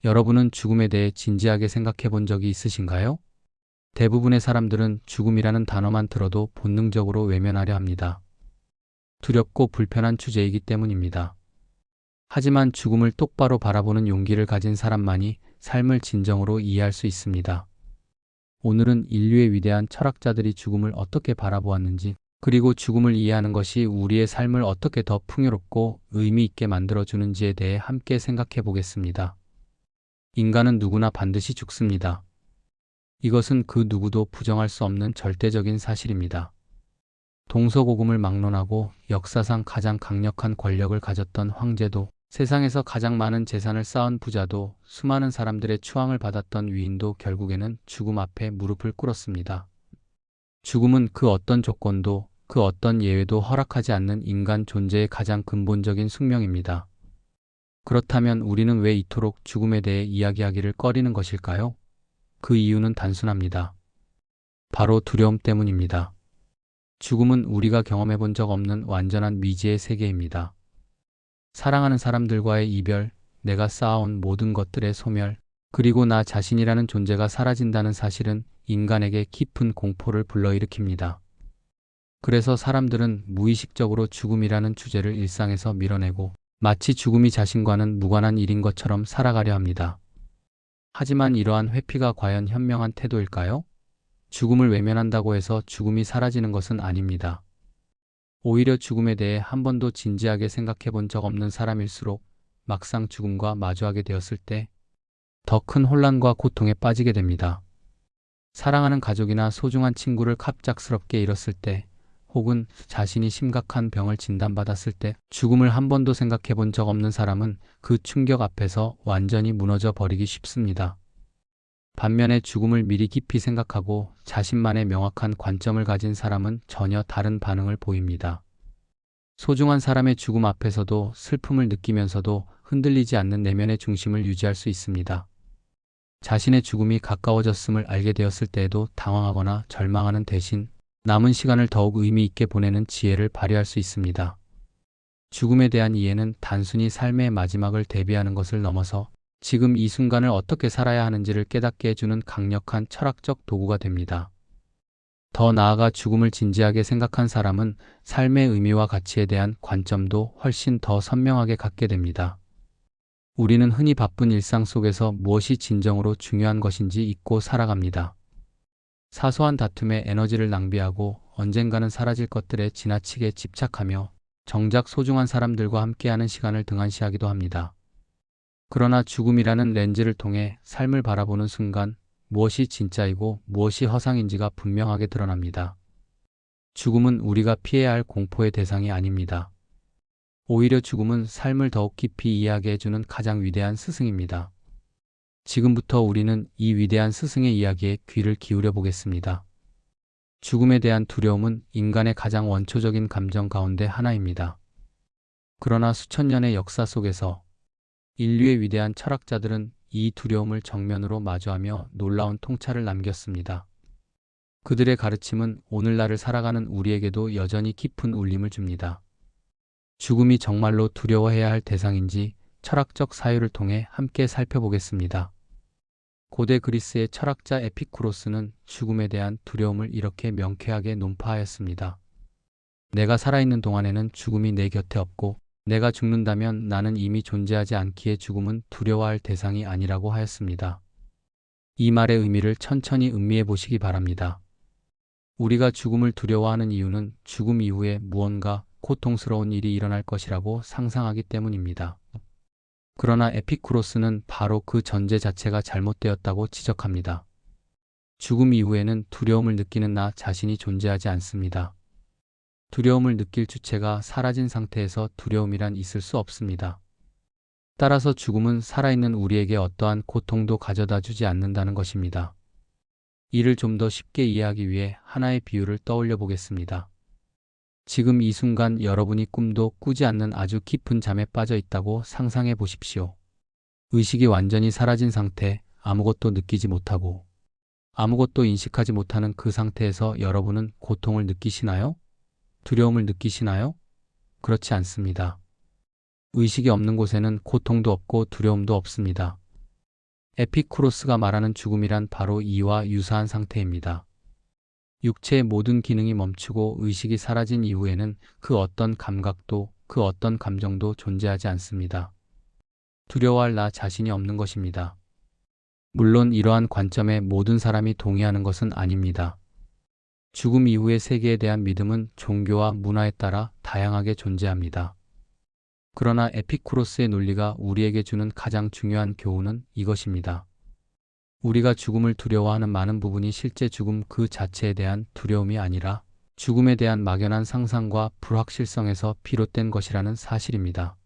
여러분은 죽음에 대해 진지하게 생각해 본 적이 있으신가요? 대부분의 사람들은 죽음이라는 단어만 들어도 본능적으로 외면하려 합니다. 두렵고 불편한 주제이기 때문입니다. 하지만 죽음을 똑바로 바라보는 용기를 가진 사람만이 삶을 진정으로 이해할 수 있습니다. 오늘은 인류의 위대한 철학자들이 죽음을 어떻게 바라보았는지, 그리고 죽음을 이해하는 것이 우리의 삶을 어떻게 더 풍요롭고 의미 있게 만들어주는지에 대해 함께 생각해 보겠습니다. 인간은 누구나 반드시 죽습니다. 이것은 그 누구도 부정할 수 없는 절대적인 사실입니다. 동서고금을 막론하고 역사상 가장 강력한 권력을 가졌던 황제도, 세상에서 가장 많은 재산을 쌓은 부자도, 수많은 사람들의 추앙을 받았던 위인도 결국에는 죽음 앞에 무릎을 꿇었습니다. 죽음은 그 어떤 조건도, 그 어떤 예외도 허락하지 않는 인간 존재의 가장 근본적인 숙명입니다. 그렇다면 우리는 왜 이토록 죽음에 대해 이야기하기를 꺼리는 것일까요? 그 이유는 단순합니다. 바로 두려움 때문입니다. 죽음은 우리가 경험해 본 적 없는 완전한 미지의 세계입니다. 사랑하는 사람들과의 이별, 내가 쌓아온 모든 것들의 소멸, 그리고 나 자신이라는 존재가 사라진다는 사실은 인간에게 깊은 공포를 불러일으킵니다. 그래서 사람들은 무의식적으로 죽음이라는 주제를 일상에서 밀어내고 마치 죽음이 자신과는 무관한 일인 것처럼 살아가려 합니다. 하지만 이러한 회피가 과연 현명한 태도일까요? 죽음을 외면한다고 해서 죽음이 사라지는 것은 아닙니다. 오히려 죽음에 대해 한 번도 진지하게 생각해 본 적 없는 사람일수록 막상 죽음과 마주하게 되었을 때 더 큰 혼란과 고통에 빠지게 됩니다. 사랑하는 가족이나 소중한 친구를 갑작스럽게 잃었을 때, 혹은 자신이 심각한 병을 진단받았을 때 죽음을 한 번도 생각해 본 적 없는 사람은 그 충격 앞에서 완전히 무너져 버리기 쉽습니다. 반면에 죽음을 미리 깊이 생각하고 자신만의 명확한 관점을 가진 사람은 전혀 다른 반응을 보입니다. 소중한 사람의 죽음 앞에서도 슬픔을 느끼면서도 흔들리지 않는 내면의 중심을 유지할 수 있습니다. 자신의 죽음이 가까워졌음을 알게 되었을 때에도 당황하거나 절망하는 대신 남은 시간을 더욱 의미 있게 보내는 지혜를 발휘할 수 있습니다. 죽음에 대한 이해는 단순히 삶의 마지막을 대비하는 것을 넘어서 지금 이 순간을 어떻게 살아야 하는지를 깨닫게 해주는 강력한 철학적 도구가 됩니다. 더 나아가 죽음을 진지하게 생각한 사람은 삶의 의미와 가치에 대한 관점도 훨씬 더 선명하게 갖게 됩니다. 우리는 흔히 바쁜 일상 속에서 무엇이 진정으로 중요한 것인지 잊고 살아갑니다. 사소한 다툼에 에너지를 낭비하고 언젠가는 사라질 것들에 지나치게 집착하며 정작 소중한 사람들과 함께하는 시간을 등한시하기도 합니다. 그러나 죽음이라는 렌즈를 통해 삶을 바라보는 순간 무엇이 진짜이고 무엇이 허상인지가 분명하게 드러납니다. 죽음은 우리가 피해야 할 공포의 대상이 아닙니다. 오히려 죽음은 삶을 더욱 깊이 이해하게 해주는 가장 위대한 스승입니다. 지금부터 우리는 이 위대한 스승의 이야기에 귀를 기울여 보겠습니다. 죽음에 대한 두려움은 인간의 가장 원초적인 감정 가운데 하나입니다. 그러나 수천 년의 역사 속에서 인류의 위대한 철학자들은 이 두려움을 정면으로 마주하며 놀라운 통찰을 남겼습니다. 그들의 가르침은 오늘날을 살아가는 우리에게도 여전히 깊은 울림을 줍니다. 죽음이 정말로 두려워해야 할 대상인지 철학적 사유를 통해 함께 살펴보겠습니다. 고대 그리스의 철학자 에피쿠로스는 죽음에 대한 두려움을 이렇게 명쾌하게 논파하였습니다. 내가 살아있는 동안에는 죽음이 내 곁에 없고 내가 죽는다면 나는 이미 존재하지 않기에 죽음은 두려워할 대상이 아니라고 하였습니다. 이 말의 의미를 천천히 음미해 보시기 바랍니다. 우리가 죽음을 두려워하는 이유는 죽음 이후에 무언가 고통스러운 일이 일어날 것이라고 상상하기 때문입니다. 그러나 에피쿠로스는 바로 그 전제 자체가 잘못되었다고 지적합니다. 죽음 이후에는 두려움을 느끼는 나 자신이 존재하지 않습니다. 두려움을 느낄 주체가 사라진 상태에서 두려움이란 있을 수 없습니다. 따라서 죽음은 살아있는 우리에게 어떠한 고통도 가져다 주지 않는다는 것입니다. 이를 좀 더 쉽게 이해하기 위해 하나의 비유를 떠올려 보겠습니다. 지금 이 순간 여러분이 꿈도 꾸지 않는 아주 깊은 잠에 빠져 있다고 상상해 보십시오. 의식이 완전히 사라진 상태, 아무것도 느끼지 못하고 아무것도 인식하지 못하는 그 상태에서 여러분은 고통을 느끼시나요? 두려움을 느끼시나요? 그렇지 않습니다. 의식이 없는 곳에는 고통도 없고 두려움도 없습니다. 에피쿠로스가 말하는 죽음이란 바로 이와 유사한 상태입니다. 육체의 모든 기능이 멈추고 의식이 사라진 이후에는 그 어떤 감각도 그 어떤 감정도 존재하지 않습니다. 두려워할 나 자신이 없는 것입니다. 물론 이러한 관점에 모든 사람이 동의하는 것은 아닙니다. 죽음 이후의 세계에 대한 믿음은 종교와 문화에 따라 다양하게 존재합니다. 그러나 에피쿠로스의 논리가 우리에게 주는 가장 중요한 교훈은 이것입니다. 우리가 죽음을 두려워하는 많은 부분이 실제 죽음 그 자체에 대한 두려움이 아니라 죽음에 대한 막연한 상상과 불확실성에서 비롯된 것이라는 사실입니다.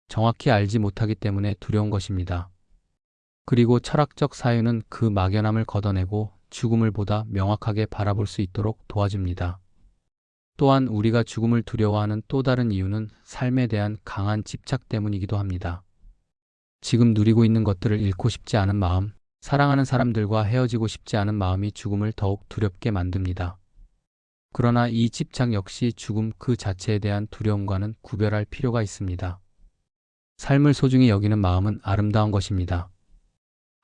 정확히 알지 못하기 때문에 두려운 것입니다. 그리고 철학적 사유는 그 막연함을 걷어내고 죽음을 보다 명확하게 바라볼 수 있도록 도와줍니다. 또한 우리가 죽음을 두려워하는 또 다른 이유는 삶에 대한 강한 집착 때문이기도 합니다. 지금 누리고 있는 것들을 잃고 싶지 않은 마음, 사랑하는 사람들과 헤어지고 싶지 않은 마음이 죽음을 더욱 두렵게 만듭니다. 그러나 이 집착 역시 죽음 그 자체에 대한 두려움과는 구별할 필요가 있습니다. 삶을 소중히 여기는 마음은 아름다운 것입니다.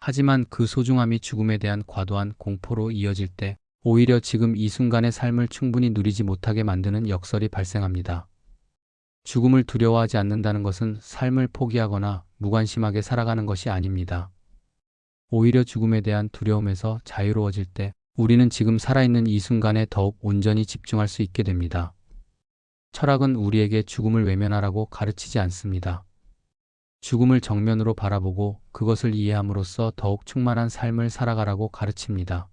하지만 그 소중함이 죽음에 대한 과도한 공포로 이어질 때 오히려 지금 이 순간의 삶을 충분히 누리지 못하게 만드는 역설이 발생합니다. 죽음을 두려워하지 않는다는 것은 삶을 포기하거나 무관심하게 살아가는 것이 아닙니다. 오히려 죽음에 대한 두려움에서 자유로워질 때 우리는 지금 살아있는 이 순간에 더욱 온전히 집중할 수 있게 됩니다. 철학은 우리에게 죽음을 외면하라고 가르치지 않습니다. 죽음을 정면으로 바라보고 그것을 이해함으로써 더욱 충만한 삶을 살아가라고 가르칩니다.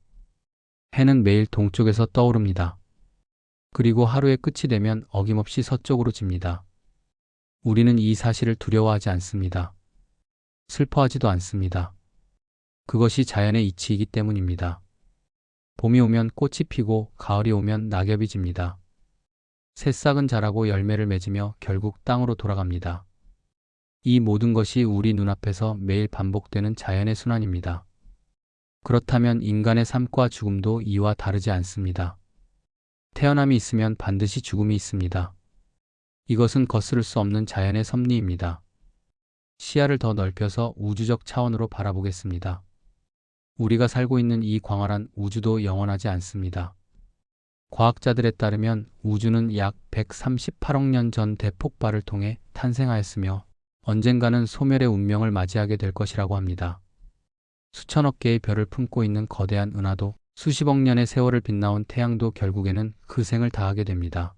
해는 매일 동쪽에서 떠오릅니다. 그리고 하루의 끝이 되면 어김없이 서쪽으로 집니다. 우리는 이 사실을 두려워하지 않습니다. 슬퍼하지도 않습니다. 그것이 자연의 이치이기 때문입니다. 봄이 오면 꽃이 피고 가을이 오면 낙엽이 집니다. 새싹은 자라고 열매를 맺으며 결국 땅으로 돌아갑니다. 이 모든 것이 우리 눈앞에서 매일 반복되는 자연의 순환입니다. 그렇다면 인간의 삶과 죽음도 이와 다르지 않습니다. 태어남이 있으면 반드시 죽음이 있습니다. 이것은 거스를 수 없는 자연의 섭리입니다. 시야를 더 넓혀서 우주적 차원으로 바라보겠습니다. 우리가 살고 있는 이 광활한 우주도 영원하지 않습니다. 과학자들에 따르면 우주는 약 138억 년 전 대폭발을 통해 탄생하였으며 언젠가는 소멸의 운명을 맞이하게 될 것이라고 합니다. 수천억 개의 별을 품고 있는 거대한 은하도 수십억 년의 세월을 빛나온 태양도 결국에는 그 생을 다하게 됩니다.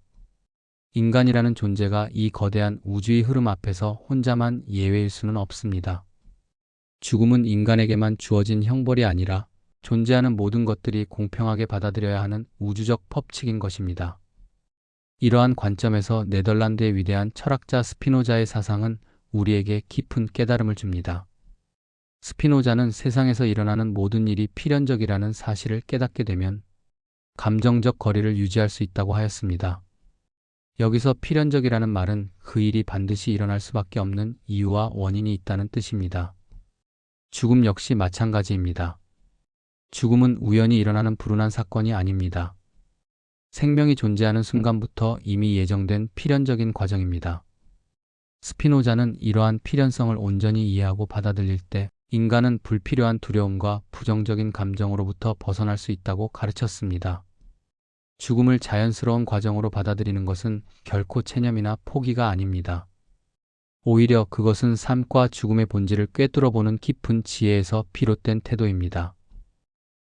인간이라는 존재가 이 거대한 우주의 흐름 앞에서 혼자만 예외일 수는 없습니다. 죽음은 인간에게만 주어진 형벌이 아니라 존재하는 모든 것들이 공평하게 받아들여야 하는 우주적 법칙인 것입니다. 이러한 관점에서 네덜란드의 위대한 철학자 스피노자의 사상은 우리에게 깊은 깨달음을 줍니다. 스피노자는 세상에서 일어나는 모든 일이 필연적이라는 사실을 깨닫게 되면 감정적 거리를 유지할 수 있다고 하였습니다. 여기서 필연적이라는 말은 그 일이 반드시 일어날 수밖에 없는 이유와 원인이 있다는 뜻입니다. 죽음 역시 마찬가지입니다. 죽음은 우연히 일어나는 불운한 사건이 아닙니다. 생명이 존재하는 순간부터 이미 예정된 필연적인 과정입니다. 스피노자는 이러한 필연성을 온전히 이해하고 받아들일 때 인간은 불필요한 두려움과 부정적인 감정으로부터 벗어날 수 있다고 가르쳤습니다. 죽음을 자연스러운 과정으로 받아들이는 것은 결코 체념이나 포기가 아닙니다. 오히려 그것은 삶과 죽음의 본질을 꿰뚫어보는 깊은 지혜에서 비롯된 태도입니다.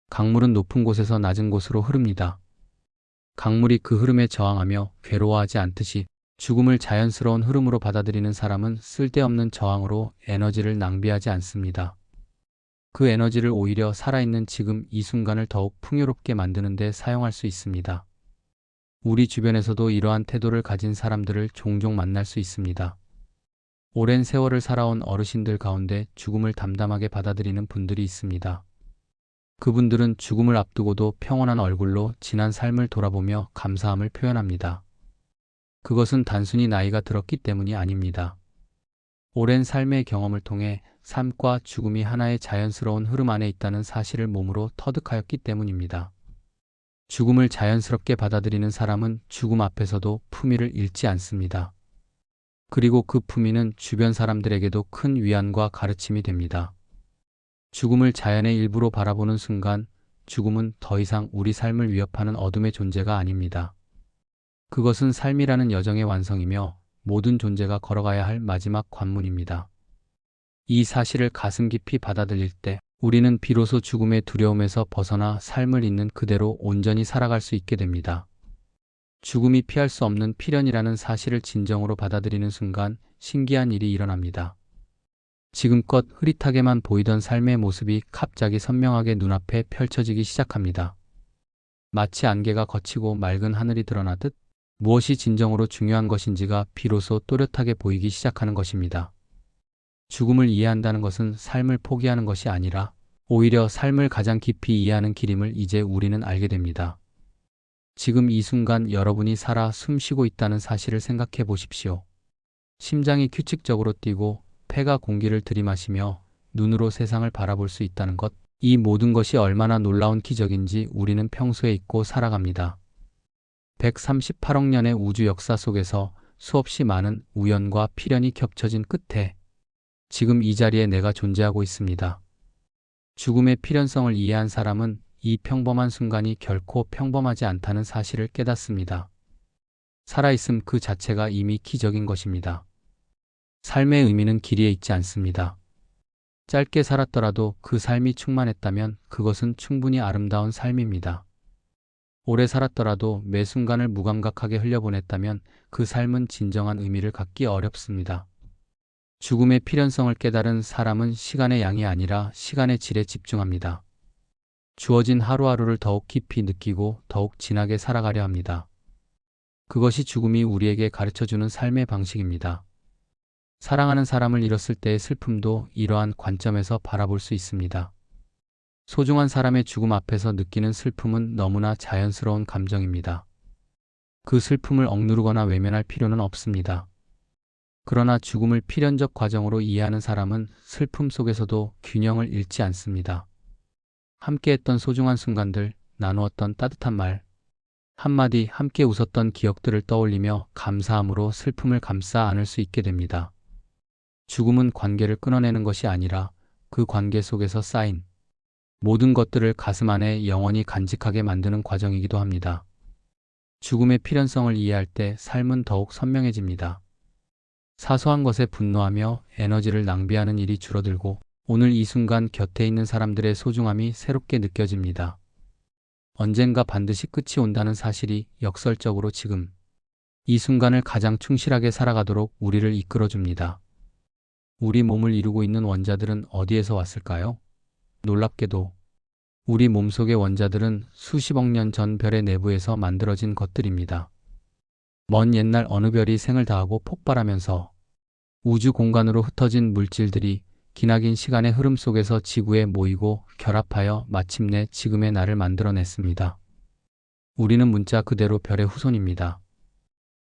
강물은 높은 곳에서 낮은 곳으로 흐릅니다. 강물이 그 흐름에 저항하며 괴로워하지 않듯이 죽음을 자연스러운 흐름으로 받아들이는 사람은 쓸데없는 저항으로 에너지를 낭비하지 않습니다. 그 에너지를 오히려 살아있는 지금 이 순간을 더욱 풍요롭게 만드는 데 사용할 수 있습니다. 우리 주변에서도 이러한 태도를 가진 사람들을 종종 만날 수 있습니다. 오랜 세월을 살아온 어르신들 가운데 죽음을 담담하게 받아들이는 분들이 있습니다. 그분들은 죽음을 앞두고도 평온한 얼굴로 지난 삶을 돌아보며 감사함을 표현합니다. 그것은 단순히 나이가 들었기 때문이 아닙니다. 오랜 삶의 경험을 통해 삶과 죽음이 하나의 자연스러운 흐름 안에 있다는 사실을 몸으로 터득하였기 때문입니다. 죽음을 자연스럽게 받아들이는 사람은 죽음 앞에서도 품위를 잃지 않습니다. 그리고 그 품위는 주변 사람들에게도 큰 위안과 가르침이 됩니다. 죽음을 자연의 일부로 바라보는 순간 죽음은 더 이상 우리 삶을 위협하는 어둠의 존재가 아닙니다. 그것은 삶이라는 여정의 완성이며 모든 존재가 걸어가야 할 마지막 관문입니다. 이 사실을 가슴 깊이 받아들일 때 우리는 비로소 죽음의 두려움에서 벗어나 삶을 있는 그대로 온전히 살아갈 수 있게 됩니다. 죽음이 피할 수 없는 필연이라는 사실을 진정으로 받아들이는 순간 신기한 일이 일어납니다. 지금껏 흐릿하게만 보이던 삶의 모습이 갑자기 선명하게 눈앞에 펼쳐지기 시작합니다. 마치 안개가 걷히고 맑은 하늘이 드러나듯 무엇이 진정으로 중요한 것인지가 비로소 또렷하게 보이기 시작하는 것입니다. 죽음을 이해한다는 것은 삶을 포기하는 것이 아니라 오히려 삶을 가장 깊이 이해하는 길임을 이제 우리는 알게 됩니다. 지금 이 순간 여러분이 살아 숨쉬고 있다는 사실을 생각해 보십시오. 심장이 규칙적으로 뛰고 폐가 공기를 들이마시며 눈으로 세상을 바라볼 수 있다는 것, 이 모든 것이 얼마나 놀라운 기적인지 우리는 평소에 잊고 살아갑니다. 138억 년의 우주 역사 속에서 수없이 많은 우연과 필연이 겹쳐진 끝에 지금 이 자리에 내가 존재하고 있습니다. 죽음의 필연성을 이해한 사람은 이 평범한 순간이 결코 평범하지 않다는 사실을 깨닫습니다. 살아있음 그 자체가 이미 기적인 것입니다. 삶의 의미는 길이에 있지 않습니다. 짧게 살았더라도 그 삶이 충만했다면 그것은 충분히 아름다운 삶입니다. 오래 살았더라도 매 순간을 무감각하게 흘려보냈다면 그 삶은 진정한 의미를 갖기 어렵습니다. 죽음의 필연성을 깨달은 사람은 시간의 양이 아니라 시간의 질에 집중합니다. 주어진 하루하루를 더욱 깊이 느끼고 더욱 진하게 살아가려 합니다. 그것이 죽음이 우리에게 가르쳐주는 삶의 방식입니다. 사랑하는 사람을 잃었을 때의 슬픔도 이러한 관점에서 바라볼 수 있습니다. 소중한 사람의 죽음 앞에서 느끼는 슬픔은 너무나 자연스러운 감정입니다. 그 슬픔을 억누르거나 외면할 필요는 없습니다. 그러나 죽음을 필연적 과정으로 이해하는 사람은 슬픔 속에서도 균형을 잃지 않습니다. 함께했던 소중한 순간들, 나누었던 따뜻한 말, 한마디 함께 웃었던 기억들을 떠올리며 감사함으로 슬픔을 감싸 안을 수 있게 됩니다. 죽음은 관계를 끊어내는 것이 아니라 그 관계 속에서 쌓인 모든 것들을 가슴 안에 영원히 간직하게 만드는 과정이기도 합니다. 죽음의 필연성을 이해할 때 삶은 더욱 선명해집니다. 사소한 것에 분노하며 에너지를 낭비하는 일이 줄어들고 오늘 이 순간 곁에 있는 사람들의 소중함이 새롭게 느껴집니다. 언젠가 반드시 끝이 온다는 사실이 역설적으로 지금 이 순간을 가장 충실하게 살아가도록 우리를 이끌어줍니다. 우리 몸을 이루고 있는 원자들은 어디에서 왔을까요? 놀랍게도 우리 몸속의 원자들은 수십억 년 전 별의 내부에서 만들어진 것들입니다. 먼 옛날 어느 별이 생을 다하고 폭발하면서 우주 공간으로 흩어진 물질들이 기나긴 시간의 흐름 속에서 지구에 모이고 결합하여 마침내 지금의 나를 만들어냈습니다. 우리는 문자 그대로 별의 후손입니다.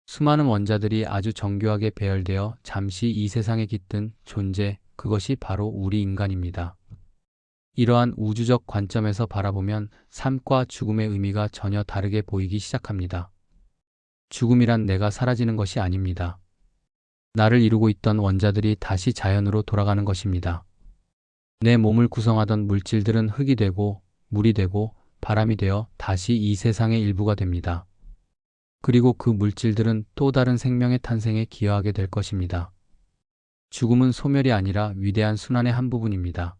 수많은 원자들이 아주 정교하게 배열되어 잠시 이 세상에 깃든 존재, 그것이 바로 우리 인간입니다. 이러한 우주적 관점에서 바라보면 삶과 죽음의 의미가 전혀 다르게 보이기 시작합니다. 죽음이란 내가 사라지는 것이 아닙니다. 나를 이루고 있던 원자들이 다시 자연으로 돌아가는 것입니다. 내 몸을 구성하던 물질들은 흙이 되고 물이 되고 바람이 되어 다시 이 세상의 일부가 됩니다. 그리고 그 물질들은 또 다른 생명의 탄생에 기여하게 될 것입니다. 죽음은 소멸이 아니라 위대한 순환의 한 부분입니다.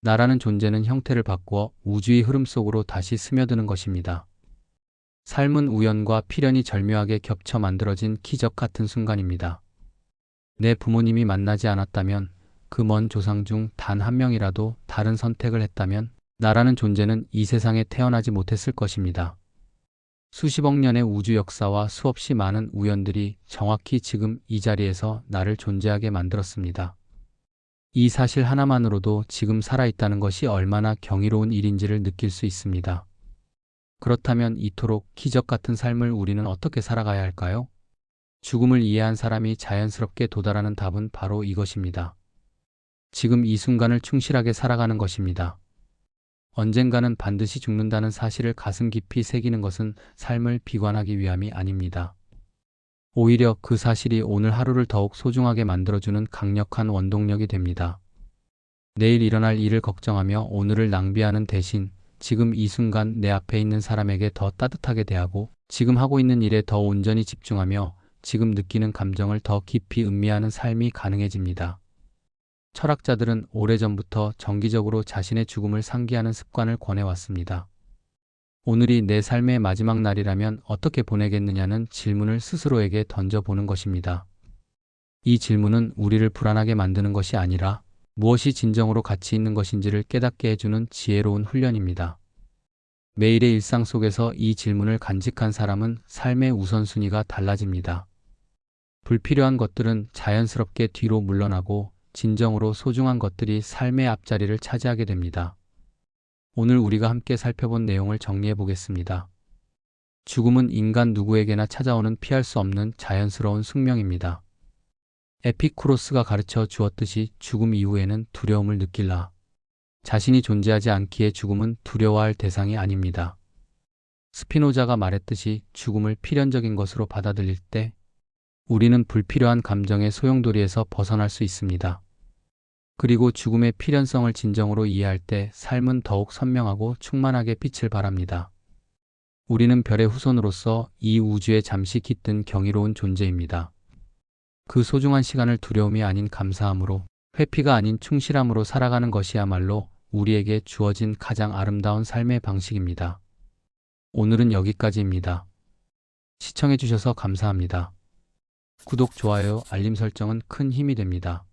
나라는 존재는 형태를 바꾸어 우주의 흐름 속으로 다시 스며드는 것입니다. 삶은 우연과 필연이 절묘하게 겹쳐 만들어진 기적 같은 순간입니다. 내 부모님이 만나지 않았다면, 그 먼 조상 중 단 한 명이라도 다른 선택을 했다면 나라는 존재는 이 세상에 태어나지 못했을 것입니다. 수십억 년의 우주 역사와 수없이 많은 우연들이 정확히 지금 이 자리에서 나를 존재하게 만들었습니다. 이 사실 하나만으로도 지금 살아있다는 것이 얼마나 경이로운 일인지를 느낄 수 있습니다. 그렇다면 이토록 기적 같은 삶을 우리는 어떻게 살아가야 할까요? 죽음을 이해한 사람이 자연스럽게 도달하는 답은 바로 이것입니다. 지금 이 순간을 충실하게 살아가는 것입니다. 언젠가는 반드시 죽는다는 사실을 가슴 깊이 새기는 것은 삶을 비관하기 위함이 아닙니다. 오히려 그 사실이 오늘 하루를 더욱 소중하게 만들어주는 강력한 원동력이 됩니다. 내일 일어날 일을 걱정하며 오늘을 낭비하는 대신 지금 이 순간 내 앞에 있는 사람에게 더 따뜻하게 대하고 지금 하고 있는 일에 더 온전히 집중하며 지금 느끼는 감정을 더 깊이 음미하는 삶이 가능해집니다. 철학자들은 오래전부터 정기적으로 자신의 죽음을 상기하는 습관을 권해왔습니다. 오늘이 내 삶의 마지막 날이라면 어떻게 보내겠느냐는 질문을 스스로에게 던져보는 것입니다. 이 질문은 우리를 불안하게 만드는 것이 아니라 무엇이 진정으로 가치 있는 것인지를 깨닫게 해주는 지혜로운 훈련입니다. 매일의 일상 속에서 이 질문을 간직한 사람은 삶의 우선순위가 달라집니다. 불필요한 것들은 자연스럽게 뒤로 물러나고 진정으로 소중한 것들이 삶의 앞자리를 차지하게 됩니다. 오늘 우리가 함께 살펴본 내용을 정리해 보겠습니다. 죽음은 인간 누구에게나 찾아오는 피할 수 없는 자연스러운 숙명입니다. 에피쿠로스가 가르쳐 주었듯이 죽음 이후에는 두려움을 느낄라. 자신이 존재하지 않기에 죽음은 두려워할 대상이 아닙니다. 스피노자가 말했듯이 죽음을 필연적인 것으로 받아들일 때 우리는 불필요한 감정의 소용돌이에서 벗어날 수 있습니다. 그리고 죽음의 필연성을 진정으로 이해할 때 삶은 더욱 선명하고 충만하게 빛을 발합니다. 우리는 별의 후손으로서 이 우주에 잠시 깃든 경이로운 존재입니다. 그 소중한 시간을 두려움이 아닌 감사함으로, 회피가 아닌 충실함으로 살아가는 것이야말로 우리에게 주어진 가장 아름다운 삶의 방식입니다. 오늘은 여기까지입니다. 시청해주셔서 감사합니다. 구독, 좋아요, 알림 설정은 큰 힘이 됩니다.